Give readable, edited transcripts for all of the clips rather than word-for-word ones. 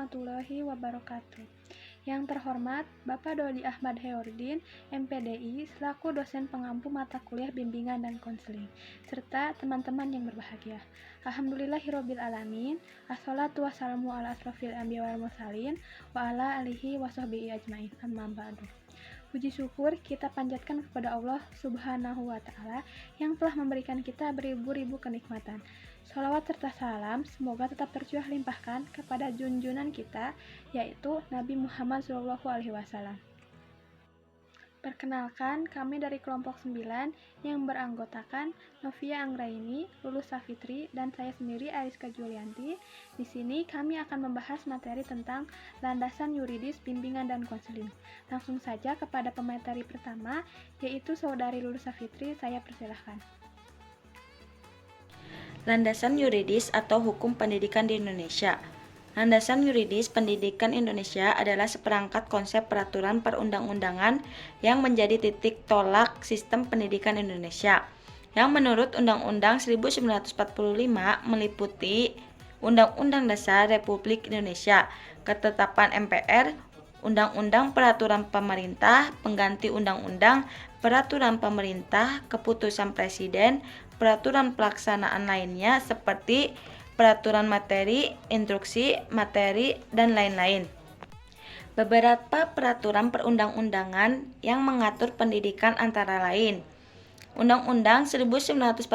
warahmatullahi wabarakatuh. Yang terhormat Bapak Dodi Ahmad Heordin, MPDI, selaku dosen pengampu mata kuliah bimbingan dan konseling, serta teman-teman yang berbahagia. Alhamdulillahirabbil alamin. Assalatu wassalamu ala asrofil anbiya wal mursalin wa ala alihi wasahbihi ajmain. Amma ba'du. Puji syukur kita panjatkan kepada Allah Subhanahu wa Ta'ala yang telah memberikan kita beribu-ribu kenikmatan. Sholawat serta salam semoga tetap tercurah limpahkan kepada junjungan kita, yaitu Nabi Muhammad SAW. Perkenalkan, kami dari kelompok 9 yang beranggotakan Novia Anggraini, Lulus Safitri, dan saya sendiri Ariska Julianti. Di sini kami akan membahas materi tentang landasan yuridis, bimbingan, dan konseling. Langsung saja kepada pemateri pertama, yaitu Saudari Lulus Safitri, saya persilahkan. Landasan yuridis atau hukum pendidikan di Indonesia. Landasan yuridis pendidikan Indonesia adalah seperangkat konsep peraturan perundang-undangan yang menjadi titik tolak sistem pendidikan Indonesia, yang menurut Undang-Undang 1945 meliputi Undang-Undang Dasar Republik Indonesia, Ketetapan MPR, Undang-Undang Peraturan Pemerintah, Pengganti Undang-Undang, Peraturan Pemerintah, Keputusan Presiden, peraturan pelaksanaan lainnya seperti peraturan materi, instruksi, materi, dan lain-lain. Beberapa peraturan perundang-undangan yang mengatur pendidikan antara lain: Undang-Undang 1945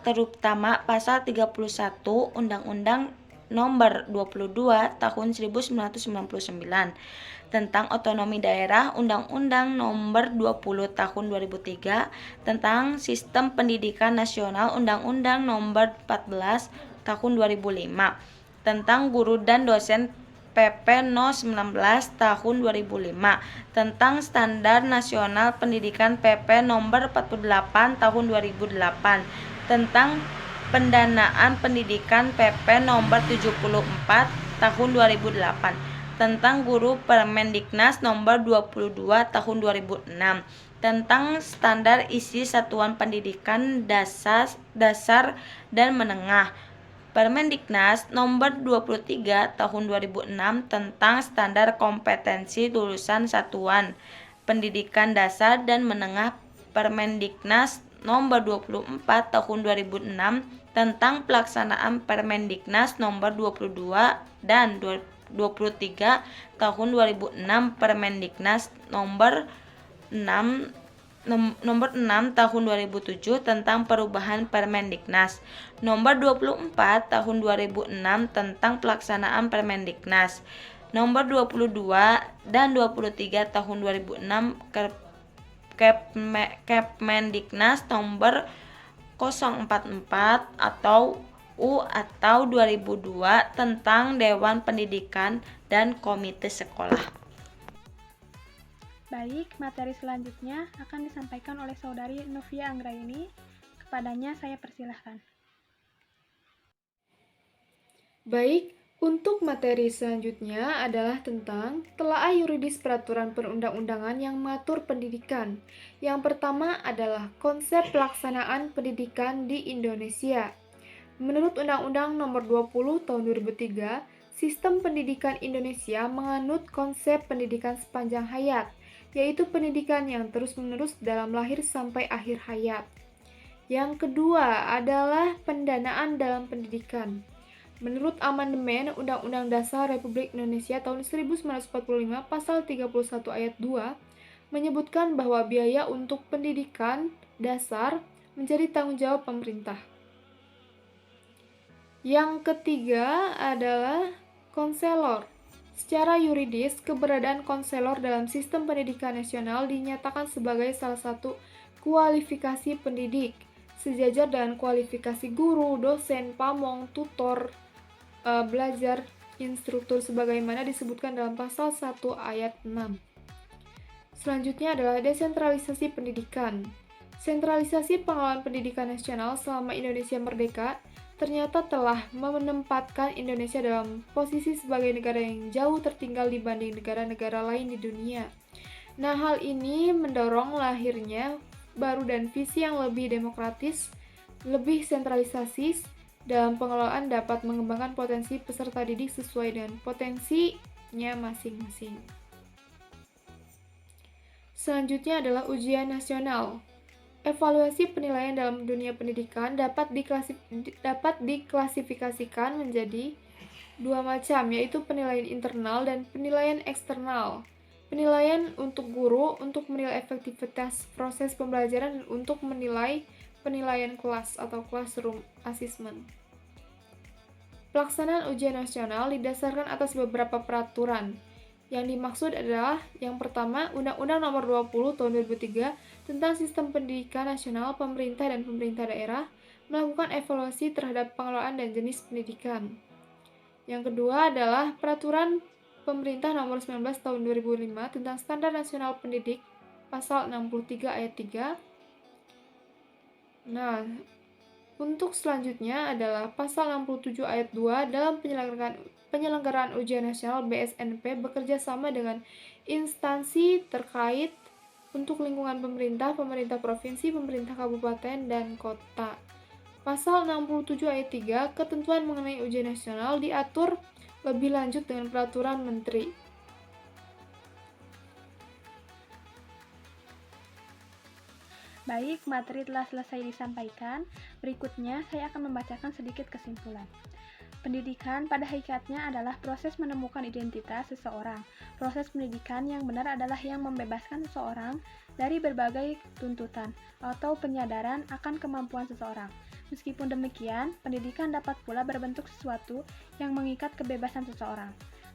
terutama Pasal 31 Undang-Undang Nomor 22 Tahun 1999 tentang otonomi daerah, Undang-Undang Nomor 20 Tahun 2003 tentang Sistem Pendidikan Nasional, Undang-Undang Nomor 14 Tahun 2005 tentang guru dan dosen, PP No. 19 Tahun 2005 tentang Standar Nasional Pendidikan, PP Nomor 48 Tahun 2008 tentang Pendanaan Pendidikan, PP Nomor 74 Tahun 2008 tentang Guru, Permendiknas Nomor 22 Tahun 2006 tentang Standar Isi Satuan Pendidikan Dasar dan Menengah, Permendiknas Nomor 23 Tahun 2006 tentang Standar Kompetensi Lulusan Satuan Pendidikan Dasar dan Menengah, Permendiknas Nomor 24 Tahun 2006 tentang pelaksanaan Permendiknas Nomor 22 dan 23 Tahun 2006, Permendiknas Nomor 6 Tahun 2007 tentang perubahan Permendiknas Nomor 24 Tahun 2006 tentang pelaksanaan Permendiknas Nomor 22 dan 23 Tahun 2006, Kepmendiknas Nomor 044 atau 2002 tentang Dewan Pendidikan dan Komite Sekolah. Baik, materi selanjutnya akan disampaikan oleh Saudari Novia Anggraini. Kepadanya saya persilahkan. Baik, untuk materi selanjutnya adalah tentang telaah yuridis peraturan perundang-undangan yang mengatur pendidikan. Yang pertama adalah konsep pelaksanaan pendidikan di Indonesia. Menurut Undang-Undang Nomor 20 Tahun 2003, sistem pendidikan Indonesia menganut konsep pendidikan sepanjang hayat, yaitu pendidikan yang terus-menerus dalam lahir sampai akhir hayat. Yang kedua adalah pendanaan dalam pendidikan. Menurut amandemen Undang-Undang Dasar Republik Indonesia tahun 1945 Pasal 31 Ayat 2 menyebutkan bahwa biaya untuk pendidikan dasar menjadi tanggung jawab pemerintah. Yang ketiga adalah konselor. Secara yuridis, keberadaan konselor dalam sistem pendidikan nasional dinyatakan sebagai salah satu kualifikasi pendidik, sejajar dengan kualifikasi guru, dosen, pamong, tutor, belajar, instruktur sebagaimana disebutkan dalam pasal 1 ayat 6. Selanjutnya adalah desentralisasi pendidikan. Sentralisasi pengelolaan pendidikan nasional selama Indonesia merdeka ternyata telah menempatkan Indonesia dalam posisi sebagai negara yang jauh tertinggal dibanding negara-negara lain di dunia. Nah, hal ini mendorong lahirnya baru dan visi yang lebih demokratis, lebih sentralisasi, dalam pengelolaan dapat mengembangkan potensi peserta didik sesuai dengan potensinya masing-masing. Selanjutnya adalah ujian nasional. Evaluasi penilaian dalam dunia pendidikan dapat diklasifikasikan menjadi dua macam, yaitu penilaian internal dan penilaian eksternal. Penilaian untuk guru untuk menilai efektivitas proses pembelajaran dan untuk menilai penilaian kelas atau classroom assessment. Pelaksanaan ujian nasional didasarkan atas beberapa peraturan. Yang dimaksud adalah yang pertama, Undang-Undang Nomor 20 Tahun 2003 tentang Sistem Pendidikan Nasional, pemerintah dan pemerintah daerah melakukan evaluasi terhadap pengelolaan dan jenis pendidikan. Yang kedua adalah Peraturan Pemerintah Nomor 19 Tahun 2005 tentang Standar Nasional Pendidik Pasal 63 Ayat 3. Nah, untuk selanjutnya adalah Pasal 67 Ayat 2 dalam penyelenggaraan ujian nasional BSNP bekerja sama dengan instansi terkait untuk lingkungan pemerintah, pemerintah provinsi, pemerintah kabupaten, dan kota. Pasal 67 ayat 3, ketentuan mengenai ujian nasional diatur lebih lanjut dengan peraturan menteri. Baik, materi telah selesai disampaikan. Berikutnya, saya akan membacakan sedikit kesimpulan. Pendidikan pada hakikatnya adalah proses menemukan identitas seseorang. Proses pendidikan yang benar adalah yang membebaskan seseorang dari berbagai tuntutan atau penyadaran akan kemampuan seseorang. Meskipun demikian, pendidikan dapat pula berbentuk sesuatu yang mengikat kebebasan seseorang.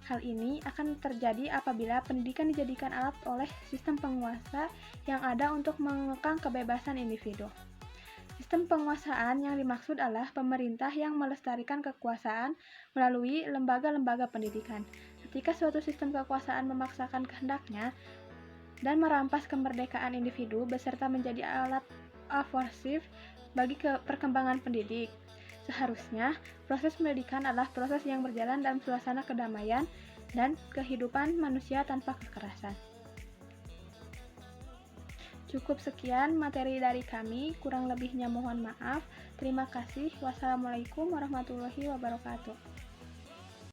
Hal ini akan terjadi apabila pendidikan dijadikan alat oleh sistem penguasa yang ada untuk mengekang kebebasan individu. Sistem penguasaan yang dimaksud adalah pemerintah yang melestarikan kekuasaan melalui lembaga-lembaga pendidikan. Ketika suatu sistem kekuasaan memaksakan kehendaknya dan merampas kemerdekaan individu beserta menjadi alat aversif bagi perkembangan pendidik, seharusnya proses pendidikan adalah proses yang berjalan dalam suasana kedamaian dan kehidupan manusia tanpa kekerasan. Cukup sekian materi dari kami, kurang lebihnya mohon maaf. Terima kasih. Wassalamualaikum warahmatullahi wabarakatuh.